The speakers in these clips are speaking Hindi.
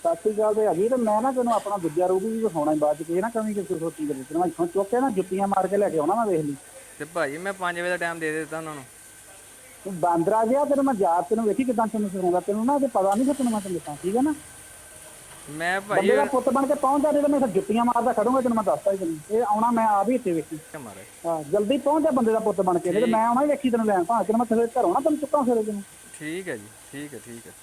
सत श्रीकाल तो हैगी, तो मैं ना तेन अपना दूजा रूप भी विखाना बाद च ना कमी कि सोची कर मैं इतों चुक के ना जुत्तियां मार के लैके आना, मैं देख ली ਤੇ ਭਾਜੀ ਮੈਂ 5 ਵਜੇ ਦਾ ਟਾਈਮ ਦੇ ਦਿੱਤਾ ਉਹਨਾਂ ਨੂੰ। तू बांदरा गया तेन मैं याद तेन वेखी कि तेन सिखाऊंगा तेन ना पता नहीं तेन मैं तेन दसा ठीक है ना। ਮੈਂ ਭਾਜੀ बंदे का पुत बन के पहुंच जा, मैं फिर जुत्तियां मारदा खड़ूंगा, तेन मैं दसता ही तेन ये आना मैं आप ही इतने वेखी। ਮਾਰੇ हाँ जल्दी पहुंच जा बंदे का पुत बन के, नहीं तो मैं ਠੀਕ आना ही वेखी तेन लैन भां तेन मैं घरों ना तेन चुक्का फिर तेन। ਠੀਕ ਹੈ ਜੀ, ਠੀਕ ਹੈ, ਠੀਕ ਹੈ।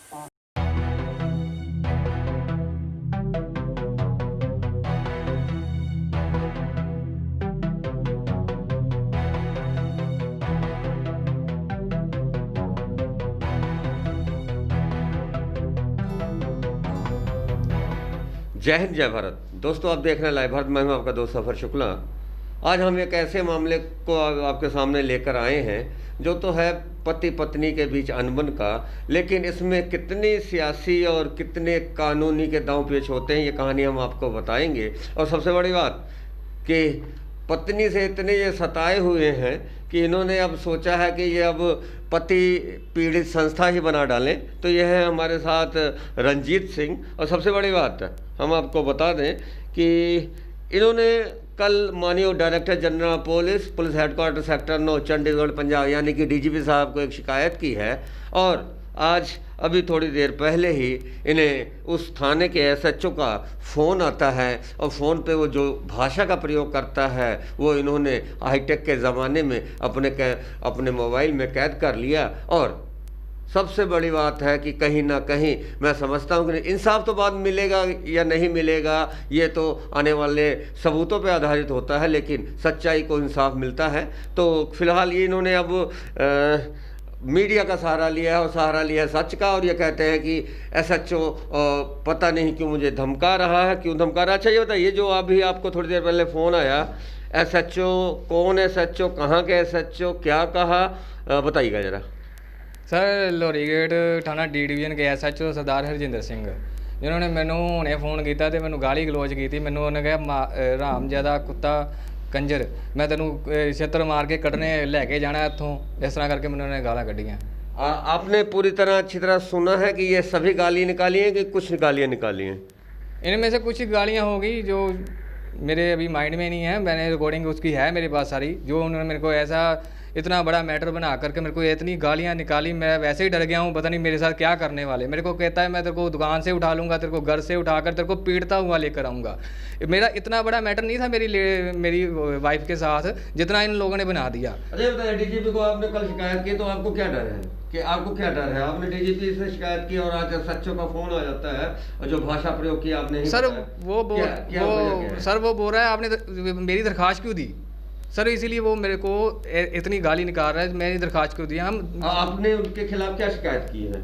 जय हिंद जय भारत दोस्तों, आप देख रहे हैं लाइव भारत। मैं हूं आपका दोस्त सफ़र शुक्ला। आज हम एक ऐसे मामले को आपके सामने लेकर आए हैं जो तो है पति पत्नी के बीच अनबन का, लेकिन इसमें कितनी सियासी और कितने कानूनी के दांव पेच होते हैं ये कहानी हम आपको बताएंगे। और सबसे बड़ी बात कि पत्नी से इतने ये सताए हुए हैं कि इन्होंने अब सोचा है कि ये अब पति पीड़ित संस्था ही बना डालें। तो ये है हमारे साथ रंजीत सिंह। और सबसे बड़ी बात हम आपको बता दें कि इन्होंने कल माननीय director general police headquarter sector 9 Chandigarh Punjab यानी कि डीजीपी साहब को एक शिकायत की है। और आज अभी थोड़ी देर पहले ही इन्हें उस थाने के एसएचओ का फ़ोन आता है और फ़ोन पे वो जो भाषा का प्रयोग करता है वो इन्होंने हाईटेक के ज़माने में अपने मोबाइल में कैद कर लिया। और सबसे बड़ी बात है कि कहीं ना कहीं मैं समझता हूँ कि इंसाफ तो बाद मिलेगा या नहीं मिलेगा ये तो आने वाले सबूतों पे आधारित होता है, लेकिन सच्चाई को इंसाफ मिलता है। तो फिलहाल ये इन्होंने अब मीडिया का सहारा लिया है और सहारा लिया है सच का। और ये कहते हैं कि एसएचओ पता नहीं क्यों मुझे धमका रहा है, क्यों धमका रहा है। अच्छा ये बताइए, जो अभी आपको थोड़ी देर पहले फ़ोन आया, एसएचओ कौन, एसएचओ कहाँ के एसएचओ, क्या कहा, बताइएगा ज़रा। सर लोरीगेट थाना डी डिवीजन के एसएचओ सरदार हरजिंदर सिंह जिन्होंने मैनू हुणे फ़ोन किया तो मैनू गाली गलोच की। मैनू उन्हें कहा हरामजादा कुत्ता कंजर, मैं तेनू छित्र मार के कटने लैके जाना इत्थों, इस तरह करके मैंने उन्हें गालां कढ़ियां। आपने पूरी तरह अच्छी तरह सुना है कि ये सभी गाली निकाली हैं कि कुछ गालियाँ निकाली हैं? इनमें से कुछ गालियाँ हो गई जो मेरे अभी माइंड में नहीं है। मैंने रिकॉर्डिंग उसकी है मेरे पास सारी, जो उन्होंने मेरे को ऐसा इतना बड़ा मैटर बना करके मेरे को इतनी गालियाँ निकाली। मैं वैसे ही डर गया हूँ, पता नहीं मेरे साथ क्या करने वाले। मेरे को कहता है मैं तेरे को दुकान से उठा लूँगा, तेरे को घर से उठाकर तेरे को पीटता हुआ लेकर आऊँगा। मेरा इतना बड़ा मैटर नहीं था मेरी वाइफ के साथ जितना इन लोगों ने बना दिया। अरे बताइए, डीजीपी को आपने कल शिकायत की तो आपको क्या डर है कि आपको क्या डर है? आपने डीजीपी से शिकायत की और आज एसएचओ का फोन आ जाता है और जो भाषा प्रयोग की आपने नहीं सर बताया। सर वो बोल रहा है आपने मेरी दरख्वास्त क्यों दी सर, इसीलिए वो मेरे को इतनी गाली निकाल रहा है। मेरी दरख्वास्त क्यों दी? हम आपने उनके खिलाफ क्या शिकायत की है?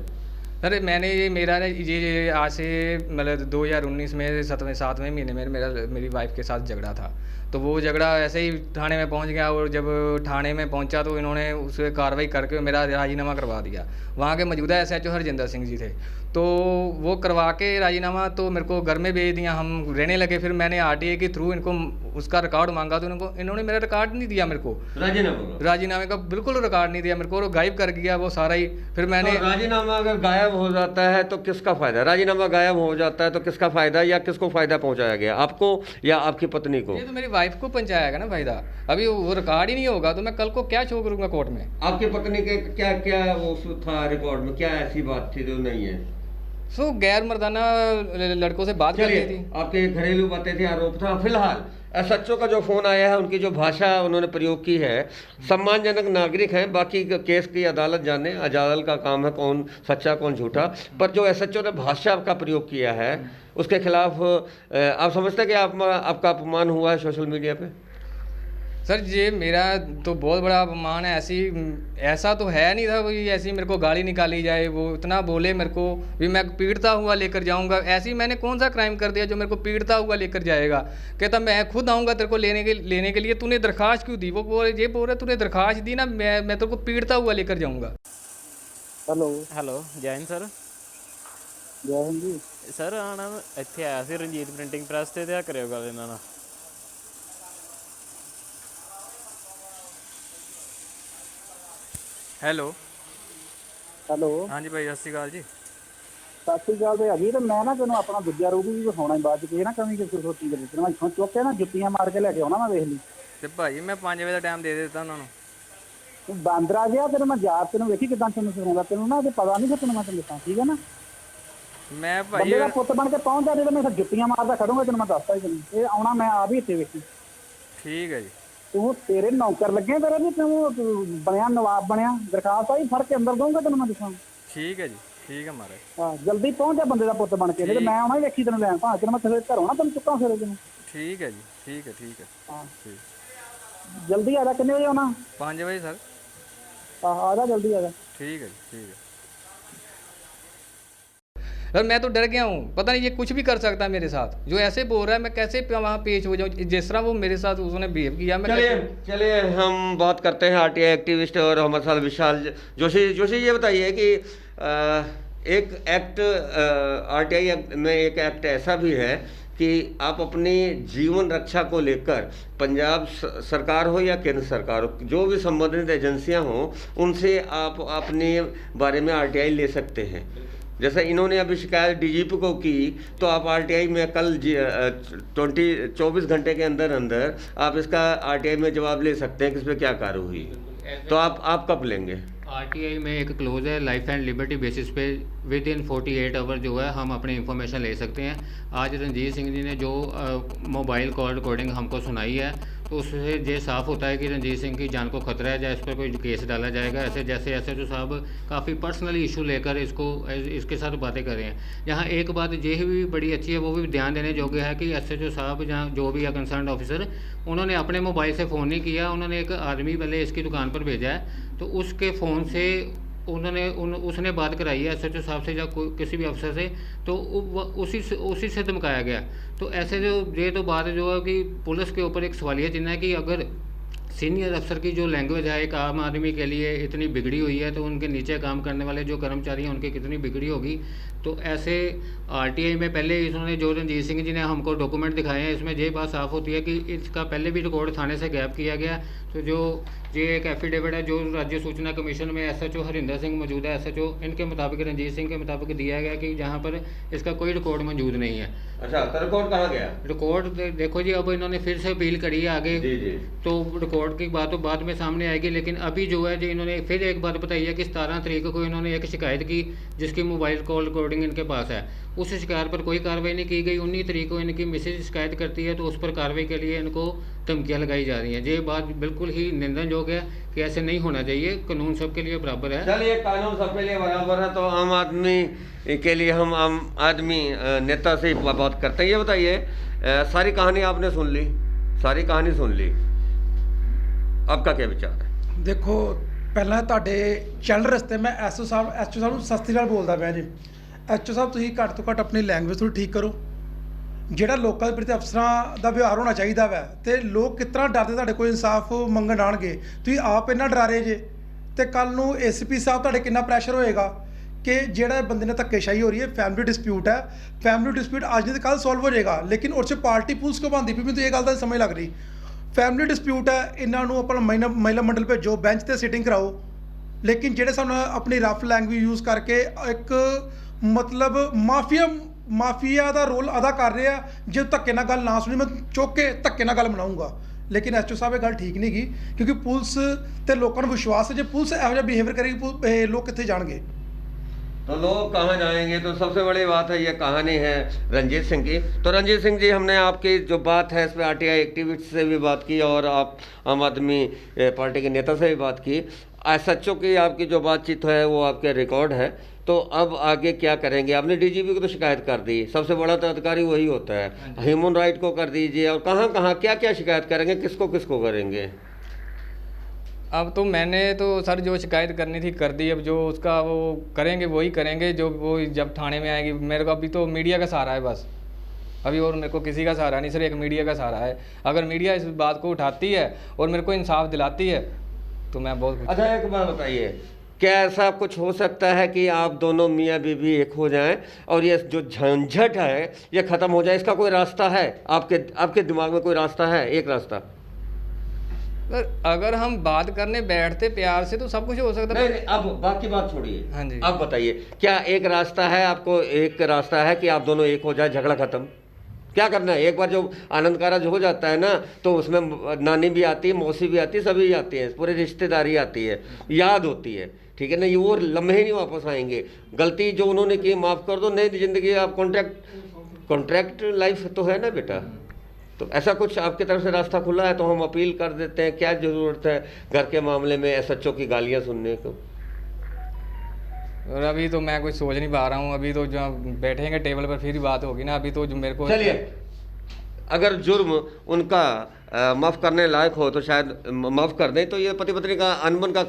सर मैंने मेरा ये आज से मतलब 2019 में 7वें महीने में मेरी वाइफ के साथ झगड़ा था। तो वो झगड़ा ऐसे ही थाने में पहुंच गया और जब थाने में पहुंचा तो इन्होंने उस पर कार्रवाई करके मेरा राजीनामा करवा दिया। वहाँ के मौजूदा एसएचओ हरजिंदर सिंह जी थे, तो वो करवा के राजीनामा तो मेरे को घर में भेज दिया, हम रहने लगे। फिर मैंने आरटीआई के थ्रू इनको उसका रिकॉर्ड मांगा तो इन्होंने मेरा रिकॉर्ड नहीं दिया मेरे को, राजीनामे का बिल्कुल रिकॉर्ड नहीं दिया मेरे को और गायब कर दिया वो सारा ही। फिर मैंने राजीनामा अगर गायब हो जाता है तो किसका फ़ायदा? राजीनामा गायब हो जाता है तो किसका फ़ायदा, या किसको फ़ायदा पहुँचाया गया, आपको या आपकी पत्नी को? ये तो मेरी वाइफ को पहुंचाएगा ना फ़ायदा। अभी वो रिकॉर्ड ही नहीं होगा तो मैं कल को क्या शो करूँगा कोर्ट में? आपकी पत्नी के क्या क्या वो था रिकॉर्ड में, क्या ऐसी बात थी जो नहीं है? सो गैर मर्दाना लड़कों से बात करती थी। आपके घरेलू बातें थी, आरोप था। फिलहाल एसएचओ का जो फ़ोन आया है, उनकी जो भाषा उन्होंने प्रयोग की है, सम्मानजनक नागरिक हैं। बाकी केस की अदालत जाने, अदालत का काम है कौन सच्चा कौन झूठा। पर जो एसएचओ ने भाषा का प्रयोग किया है उसके खिलाफ आप समझते हैं कि आपका अपमान हुआ है सोशल मीडिया पे? सर ये मेरा तो बहुत बड़ा अपमान है। ऐसा तो है नहीं था कोई ऐसी मेरे को गाली निकाली जाए, वो इतना बोले मेरे को भी मैं पीटता हुआ लेकर जाऊंगा। ऐसी मैंने कौन सा क्राइम कर दिया जो मेरे को पीटता हुआ लेकर जाएगा? कहता मैं खुद आऊँगा तेरे को लेने के लिए, तूने दरख्वास्त क्यों दी? वो बोल रहे तूने दरख्वास्त दी ना, मैं तेरे को पीटता हुआ लेकर जाऊँगा। ਹੈਲੋ ਜੈ ਹਿੰਦ ਸਰ। जय हिंद जी। ਸਰ ਆਣਾ ਇੱਥੇ ਆਇਆ ਸੀ ਰਣਜੀਤ ਪ੍ਰਿੰਟਿੰਗ ਪ੍ਰੈਸ ਤੇ ਆ ਕਰਿਓ ਗੱਲ ਇਹਨਾਂ ਨਾਲ। ਹੈਲੋ हेलो ਹਾਂਜੀ ਭਾਈ, ਸਤਿ ਸ਼੍ਰੀ ਅਕਾਲ ਜੀ। ਸਤਿ ਸ਼੍ਰੀ ਅਕਾਲ ਤੇ ਹੈਗੀ ਤੇ ਮੈਂ ਨਾ ਤੈਨੂੰ ਆਪਣਾ ਦੂਜਾ ਰੂਪ ਵੀ ਵਿਖਾਉਣਾ ਹੀ ਬਾਅਦ ਚ ਕੀ ਨਾ ਕਮੀ ਕਿਸੇ ਸੋਚੀ ਕਰੀ ਤੈਨੂੰ ਇੱਥੋਂ ਚੁੱਕ ਕੇ ਨਾ ਜੁੱਤੀਆਂ ਮਾਰ ਕੇ ਲੈ ਕੇ ਆਉਣਾ ਮੈਂ ਵੇਖ ਲਈ ਤੇ ਭਾਜੀ ਮੈਂ 5 ਵਜੇ ਦਾ ਟਾਈਮ ਦੇ ਦਿੱਤਾ ਉਹਨਾਂ ਨੂੰ। ਤੂੰ ਬਾਂਦਰਾ ਗਿਆ ਤੈਨੂੰ ਮੈਂ ਯਾਦ ਤੈਨੂੰ ਵੇਖੀ ਕਿਦਾਂ ਤੈਨੂੰ ਸਿਖਾਉਂਦਾ ਤੈਨੂੰ ਨਾ ਤੇ ਪਤਾ ਨਹੀਂ ਤੈਨੂੰ ਮੈਂ ਤੈਨੂੰ ਦੱਸਾਂ ਠੀਕ ਹੈ ਨਾ ਮੈਂ ਭਾਜੀ ਬੰਦੇ ਦਾ ਪੁੱਤ ਬਣ ਕੇ ਪਹੁੰਚਦਾ ਜੇ ਮੈਂ ਜੁੱਤੀਆਂ ਮਾਰਦਾ ਖੜੂੰਗਾ ਤੈਨੂੰ ਮੈਂ ਦੱਸਦਾ ਹੀ ਤੈਨੂੰ ਇਹ ਆਉਣਾ ਮੈਂ ਆਪ ਹੀ ਇੱਥੇ ਵੇਖੀ ਠੀਕ ਹੈ ਜੀ। ਤੂੰ ਤੇਰੇ ਨੌਕਰ ਲੱਗੇ ਤੇਰੇ ਵੀ ਤੂੰ ਬਣਿਆ ਨਵਾਬ ਬਣਿਆ ਦਰਖਾਸਤ ਆਈ ਫੜ ਕੇ ਅੰਦਰ ਦਊਂਗਾ ਤੈਨੂੰ ਮੈਂ ਦੱਸਾਂ ਠੀਕ ਹੈ ਜੀ, ਠੀਕ ਹੈ ਮਹਾਰਾਜ। ਹਾਂ ਜਲਦੀ ਪਹੁੰਚ ਜਾ ਬੰਦੇ ਦਾ ਪੁੱਤ ਬਣ ਕੇ ਨਹੀਂ ਤੇ ਮੈਂ ਆਉਣਾ ਹੀ ਵੇਖੀ ਤੈਨੂੰ ਲੈਣ ਭਾਂ ਤੈਨੂੰ ਮੈਂ ਤੇਰੇ ਘਰੋਂ ਨਾ ਤੈਨੂੰ ਚੁੱਕਾਂ ਫਿਰ ਤੈਨੂੰ ਠੀਕ ਹੈ ਜੀ, ਠੀਕ ਹੈ, ਠੀਕ ਹੈ। ਹਾਂ ਠੀਕ ਜਲਦੀ ਆ ਜਾ ਕਿੰਨੇ ਵਜੇ ਆਉਣਾ 5 ਵਜੇ ਸਰ। ਆ ਜਾ जल्दी आ जा ठीक है जी, ठीक है सर। मैं तो डर गया हूँ, पता नहीं ये कुछ भी कर सकता है मेरे साथ। जो ऐसे बोल रहा है मैं कैसे वहाँ पेश हो जाऊँ, जिस तरह वो मेरे साथ उसने बिहेव किया। मैं चलिए हम बात करते हैं आरटीआई एक्टिविस्ट और हमारे साथ विशाल जोशी। जोशी ये बताइए कि एक एक्ट आरटीआई में एक एक्ट ऐसा भी है कि आप अपनी जीवन रक्षा को लेकर पंजाब सरकार हो या केंद्र सरकार हो, जो भी संबंधित एजेंसियां हों, उनसे आप अपने बारे में आरटीआई ले सकते हैं। जैसे इन्होंने अभी शिकायत डीजीपी को की तो आप आरटीआई में कल 24 घंटे के अंदर अंदर आप इसका आरटीआई में जवाब ले सकते हैं कि इस पर क्या कार्रवाई हुई। तो आप कब लेंगे? आरटीआई में एक क्लोज है, लाइफ एंड लिबर्टी बेसिस पे विद इन 48 आवर जो है हम अपनी इन्फॉर्मेशन ले सकते हैं। आज रणजीत सिंह जी ने जो मोबाइल कॉल रिकॉर्डिंग हमको सुनाई है तो उससे ये साफ़ होता है कि रणजीत सिंह की जान को खतरा है, या इस पर कोई केस डाला जाएगा। ऐसे जैसे एसएचओ साहब काफ़ी पर्सनली इशू लेकर इसके साथ बातें कर रहे हैं। यहाँ एक बात ये भी बड़ी अच्छी है, वो भी ध्यान देने योग्य है कि एसएचओ साहब जहाँ जो भी है कंसर्न ऑफिसर, उन्होंने अपने मोबाइल से फ़ोन नहीं किया, उन्होंने एक आदमी पहले इसकी दुकान पर भेजा है तो उसके फ़ोन से उसने बात कराई है एसएचओ साहब से या किसी भी अफसर से, तो उसी से धमकाया गया। तो ऐसे जो ये तो बात जो है कि पुलिस के ऊपर एक सवालिया चिन्ह है कि अगर सीनियर अफसर की जो लैंग्वेज है एक आम आदमी के लिए इतनी बिगड़ी हुई है तो उनके नीचे काम करने वाले जो कर्मचारी हैं उनकी कितनी बिगड़ी होगी। तो ऐसे आरटीआई में पहले इन्होंने जो रणजीत सिंह जी ने हमको डॉक्यूमेंट दिखाए हैं, इसमें ये बात साफ़ होती है कि इसका पहले भी रिकॉर्ड थाने से गैप किया गया। तो जो ये एक एफिडेविट है जो राज्य सूचना कमीशन में एसएचओ हरिंदर सिंह मौजूद है, एसएचओ इनके मुताबिक रणजीत सिंह के मुताबिक दिया गया कि जहाँ पर इसका कोई रिकॉर्ड मौजूद नहीं है। अच्छा, तो रिकॉर्ड कहाँ गया? रिकॉर्ड देखो जी, अब इन्होंने फिर से अपील करी है आगे जी। तो रिकॉर्ड की बात तो बाद में सामने आएगी, लेकिन अभी जो है जो इन्होंने फिर एक बात बताई है कि 17 तारीख को इन्होंने एक शिकायत की जिसकी मोबाइल कॉल रिकॉर्डिंग इनके पास है। उस शिकायत पर कोई कार्रवाई नहीं की गई। 19 तारीख को इनकी मिसेज शिकायत करती है तो उस पर कार्रवाई के लिए इनको धमकियाँ लगाई जा रही हैं। ये बात बिल्कुल ही निंदनयोग्य है कि ऐसे नहीं होना चाहिए। कानून सबके लिए बराबर है। चलिए, कानून सबके लिए बराबर है तो आम आदमी के लिए हम आम आदमी नेता से ही बात करते हैं। ये बताइए, सारी कहानी आपने सुन ली, सारी कहानी सुन ली, आपका क्या विचार है? देखो, ਪਹਿਲਾਂ ਤੁਹਾਡੇ ਚੱਲ ਰਸਤੇ ਮੈਂ ਐਸਓ ਸਾਹਿਬ ਨੂੰ ਸਸਤੀ ਨਾਲ ਬੋਲਦਾ ਪਿਆ ਜੀ। ਐਸਓ ਸਾਹਿਬ ਤੁਸੀਂ ਘੱਟ ਤੋਂ ਘੱਟ ਆਪਣੀ ਲੈਂਗੁਏਜ ਥੋੜੀ ਠੀਕ ਕਰੋ। ਜਿਹੜਾ ਲੋਕਾਂ ਦੇ ਪ੍ਰਤੀ ਅਫਸਰਾਂ ਦਾ ਵਿਵਹਾਰ ਹੋਣਾ ਚਾਹੀਦਾ ਵੈ ਤੇ ਲੋਕ ਕਿਤਨਾ ਡਰਦੇ ਤੁਹਾਡੇ ਕੋਲ ਇਨਸਾਫ ਮੰਗਣ ਆਣਗੇ, ਤੁਸੀਂ ਆਪ ਇੰਨਾ ਡਰਾ ਰਹੇ ਜੇ ਤੇ ਕੱਲ ਨੂੰ ਏਸੀਪੀ ਸਾਹਿਬ ਤੁਹਾਡੇ ਕਿੰਨਾ ਪ੍ਰੈਸ਼ਰ ਹੋਏਗਾ ਕਿ ਜਿਹੜਾ ਬੰਦੇ ਨੇ ਧੱਕੇਸ਼ਾਹੀ ਹੋ ਰਹੀ ਹੈ, ਫੈਮਿਲੀ ਡਿਸਪਿਊਟ ਹੈ, ਫੈਮਿਲੀ ਡਿਸਪਿਊਟ ਅੱਜ ਨਹੀਂ ਤੇ ਕੱਲ ਸੋਲਵ ਹੋ ਜਾਏਗਾ, ਲੇਕਿਨ ਉਹ 'ਚ ਪਾਰਟੀ ਪੁਲਿਸ ਕਿਉਂ ਬਣਦੀ ਪਈ? ਮੈਨੂੰ ਤਾਂ ਇਹ ਗੱਲ ਦਾ ਸਮਝ ਲੱਗ ਰਹੀ। ਫੈਮਿਲੀ ਡਿਸਪਿਊਟ ਹੈ, ਇਹਨਾਂ ਨੂੰ ਆਪਣਾ ਮਹਿਲਾ ਮੰਡਲ ਭੇਜੋ, ਬੈਂਚ ਤੇ ਸਿਟਿੰਗ ਕਰਾਓ, ਲੇਕਿਨ ਜਿਹੜੇ ਸਾਨੂੰ ਆਪਣੀ ਰਫ ਲੈਂਗੁਏਜ ਯੂਜ਼ ਕਰਕੇ ਇੱਕ ਮਤਲਬ ਮਾਫੀਆ ਦਾ ਰੋਲ ਅਦਾ ਕਰ ਰਹੇ ਆ। ਜੇ ਧੱਕੇ ਨਾਲ ਗੱਲ ਨਾ ਸੁਣੀ ਮੈਂ ਚੁੱਕ ਕੇ ਧੱਕੇ ਨਾਲ ਗੱਲ ਬਣਾਉਂਗਾ, ਲੇਕਿਨ ਐਸਓ ਸਾਹਿਬ ਇਹ ਗੱਲ ਠੀਕ ਨਹੀਂ ਗੀ ਕਿਉਂਕਿ ਪੁਲਿਸ ਤੇ ਲੋਕਾਂ ਨੂੰ ਵਿਸ਼ਵਾਸ ਹੈ। ਜੇ ਪੁਲਿਸ ਇਹੋ ਜਿਹਾ ਬਿਹੇਵੀਅਰ ਕਰੇਗੀ ਲੋਕ ਕਿੱਥੇ ਜਾਣਗੇ? तो लोग कहाँ जाएंगे? तो सबसे बड़ी बात है, ये कहानी है रंजीत सिंह की। तो रंजीत सिंह जी, हमने आपकी जो बात है इस पर आरटीआई एक्टिविस्ट से भी बात की और आप आम आदमी पार्टी के नेता से भी बात की। एसएचओ की आपकी जो बातचीत है वो आपके रिकॉर्ड है। तो अब आगे क्या करेंगे? आपने डीजीपी को तो शिकायत कर दी, सबसे बड़ा तो अधिकारी वही होता है, ह्यूमन राइट को कर दीजिए। और कहाँ कहाँ क्या क्या शिकायत करेंगे, किसको किसको करेंगे? अब तो मैंने तो सर जो शिकायत करनी थी कर दी। अब जो उसका वो करेंगे वही करेंगे, जो वो जब थाने में आएगी। मेरे को अभी तो मीडिया का सहारा है बस अभी, और मेरे को किसी का सहारा नहीं, सिर्फ एक मीडिया का सहारा है। अगर मीडिया इस बात को उठाती है और मेरे को इंसाफ दिलाती है तो मैं बहुत खुश। अच्छा, एक बात बताइए, क्या ऐसा कुछ हो सकता है कि आप दोनों मियाँ बीवी एक हो जाएं और ये जो झंझट है ये ख़त्म हो जाए? इसका कोई रास्ता है? आपके दिमाग में कोई रास्ता है? एक रास्ता सर अगर हम बात करने बैठते प्यार से तो सब कुछ हो सकता नहीं, है। नहीं, अब बाकी बात छोड़िए। हाँ जी। अब बताइए, क्या एक रास्ता है आपको, एक रास्ता है कि आप दोनों एक हो जाए, झगड़ा खत्म? क्या करना है? एक बार जो आनंद कारज हो जाता है ना, तो उसमें नानी भी आती है, मौसी भी आती है, सभी आती है, पूरी रिश्तेदारी आती है, याद होती है, ठीक है ना। ये वो लम्हे नहीं वापस आएंगे। गलती जो उन्होंने की माफ़ कर दो, नई जिंदगी आप कॉन्ट्रैक्ट लाइफ तो है ना बेटा। तो ऐसा कुछ आपकी तरफ से रास्ता खुला है तो हम अपील कर देते हैं। क्या ज़रूरत है घर के मामले में एसएचओ की गालियाँ सुनने को? और अभी तो मैं कुछ सोच नहीं पा रहा हूँ। अभी तो जो बैठेंगे टेबल पर फिर ही बात होगी ना। अभी तो जो मेरे को चलिए, अगर जुर्म उनका माफ़ करने लायक हो तो शायद माफ़ कर दें। तो ये पति पत्नी का अनबन का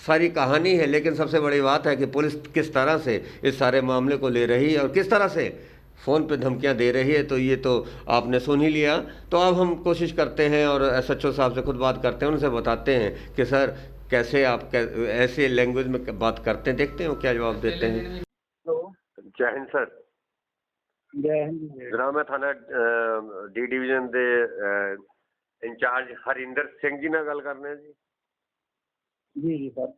सारी कहानी है। लेकिन सबसे बड़ी बात है कि पुलिस किस तरह से इस सारे मामले को ले रही है और किस तरह से फ़ोन पे धमकियां दे रही है। तो ये तो आपने सुन ही लिया। तो अब हम कोशिश करते हैं और एसएचओ साहब से खुद बात करते हैं, उनसे बताते हैं कि सर कैसे आप ऐसे लैंग्वेज में बात करते हैं, देखते हैं वो क्या जवाब देते हैं। जय हिंद सर। जय हिंद। जनाब मैं थाना डी डिवीजन ਦੇ इंचार्ज हरिंदर ਸਿੰਘ ਜੀ ਨਾਲ ਗੱਲ ਕਰਨੇ ਆ ਜੀ। ਜੀ ਸਰ।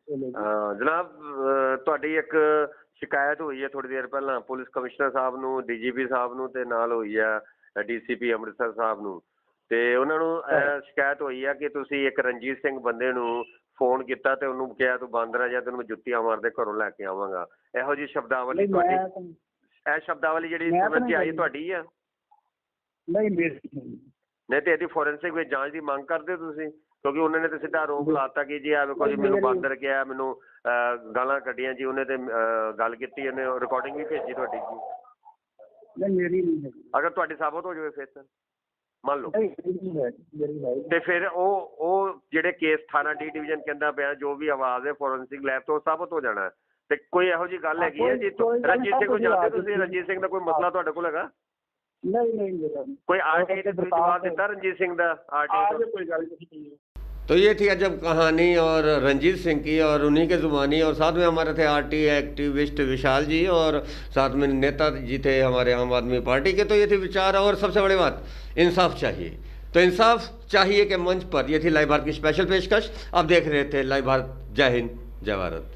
ਜਨਾਬ ਤੁਹਾਡੀ ਇੱਕ ਸ਼ਿਕਾਇਤ ਹੋਈ ਹੈ ਥੋੜੀ ਦੇਰ ਪਹਿਲਾਂ ਪੁਲਿਸ ਕਮਿਸ਼ਨਰ ਸਾਹਿਬ ਨੂੰ, ਡੀਜੀਪੀ ਸਾਹਿਬ ਨੂੰ ਤੇ ਨਾਲ ਹੋਈ ਆ ਡੀਸੀਪੀ ਅੰਮ੍ਰਿਤਸਰ ਸਾਹਿਬ ਨੂੰ। ਤੇ ਉਹਨਾਂ ਨੂੰ ਸ਼ਿਕਾਇਤ ਹੋਈ ਆ ਕਿ ਤੁਸੀਂ ਇੱਕ ਰਣਜੀਤ ਸਿੰਘ ਬੰਦੇ ਨੂੰ ਫੋਨ ਕੀਤਾ ਤੇ ਉਹਨੂੰ ਕਿਹਾ ਤੂੰ ਬਾਂਦਰ ਆ ਜਾ, ਤੈਨੂੰ ਮੈਂ ਜੁੱਤੀਆਂ ਮਾਰਦੇ ਘਰੋਂ ਲੈ ਕੇ ਆਵਾਂਗਾ। ਇਹੋ ਜਿਹੀ ਸ਼ਬਦਾਵਲੀ ਤੁਹਾਡੀ, ਇਹ ਸ਼ਬਦਾਵਲੀ ਜਿਹੜੀ ਸੁਣਨ 'ਚ ਆਈ ਤੁਹਾਡੀ ਆ? ਨਹੀਂ ਮੇਰੀ ਨਹੀਂ ਤੇ ਇਹਦੀ ਫੋਰੈਂਸਿਕ ਵਿੱਚ ਜਾਂਚ ਦੀ ਮੰਗ ਕਰਦੇ ਹੋ ਤੁਸੀਂ? ਕਿਉਂਕਿ ਉਹਨਾਂ ਨੇ ਤਾਂ ਸਿੱਧਾ ਆਰੋਪ ਲਾਤਾ ਕਿ ਜੀ ਆ ਵੇਖੋ ਜੀ ਮੈਨੂੰ ਬਾਂਦਰ ਕਿਹਾ, ਮੈਨੂੰ ਗਾਲਾਂ ਕੱਢੀਆਂ ਜੀ ਉਹਨੇ ਤੇ ਗੱਲ ਕੀਤੀ, ਉਹਨੇ ਰਿਕਾਰਡਿੰਗ ਵੀ ਭੇਜੀ ਤੁਹਾਡੀ ਜੀ। ਨਹੀਂ ਮੇਰੀ ਨਹੀਂ ਹੈ। ਅਗਰ ਤੁਹਾਡੀ ਸਾਬਤ ਹੋ ਜਾਵੇ ਫਿਰ ਸਰ ਮੰਨ ਲਓ ਮੇਰੀ ਹੈ। ਤੇ ਫਿਰ ਉਹ ਜਿਹੜੇ ਕੇਸ ਥਾਣਾ ਡੀ ਡਿਵੀਜ਼ਨ ਕਹਿੰਦਾ ਪਿਆ ਜੋ ਵੀ ਆਵਾਜ਼ ਹੈ ਫੋਰੈਂਸਿਕ ਲੈਬ ਤੋਂ ਸਾਬਤ ਹੋ ਜਾਣਾ। ਤੇ ਕੋਈ ਇਹੋ ਜਿਹੀ ਗੱਲ ਹੈਗੀ ਹੈ ਜੀ? ਰਣਜੀਤ ਸਿੰਘ ਨੂੰ ਜਾਣਦੇ ਤੁਸੀਂ? ਰਣਜੀਤ ਸਿੰਘ ਦਾ ਕੋਈ ਮਸਲਾ ਤੁਹਾਡੇ ਕੋਲ ਹੈਗਾ? नहीं कोई आरटीआई ने जवाब दिता रणजीत सिंह दा? आरटीआई कोई गल नहीं। तो ये थी अजब कहानी और रंजीत सिंह की, और उन्हीं के ज़ुबानी। और साथ में हमारे थे आरटी एक्टिविस्ट विशाल जी, और साथ में नेता जी थे हमारे आम आदमी पार्टी के। तो ये थी विचार। और सबसे बड़ी बात, इंसाफ चाहिए। तो इंसाफ चाहिए के मंच पर ये थी लाइव भारत की स्पेशल पेशकश। आप देख रहे थे लाइव भारत। जय हिंद, जय भारत।